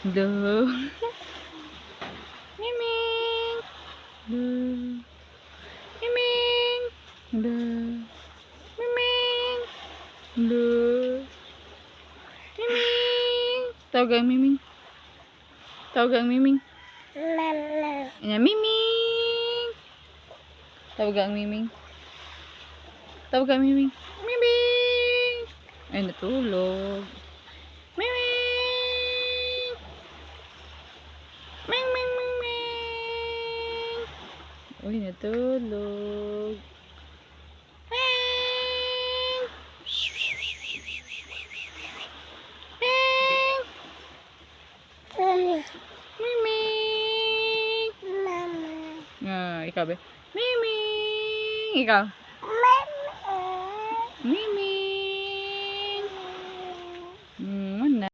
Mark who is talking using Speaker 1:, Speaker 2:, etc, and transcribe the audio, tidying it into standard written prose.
Speaker 1: Do. Miming. Do. Miming. Do. Miming. Do. Miming. Tawag ang Miming. Tawag ang Miming. Ayan, Miming. Tawag ang Miming. Tawag ang Miming. Miming. Ay, natulog. Miming. Ming, ming, ming, ming. Uy, natulog. Ming. Ming. Miming. Ikaw ba? Miming. Ikaw. Miming.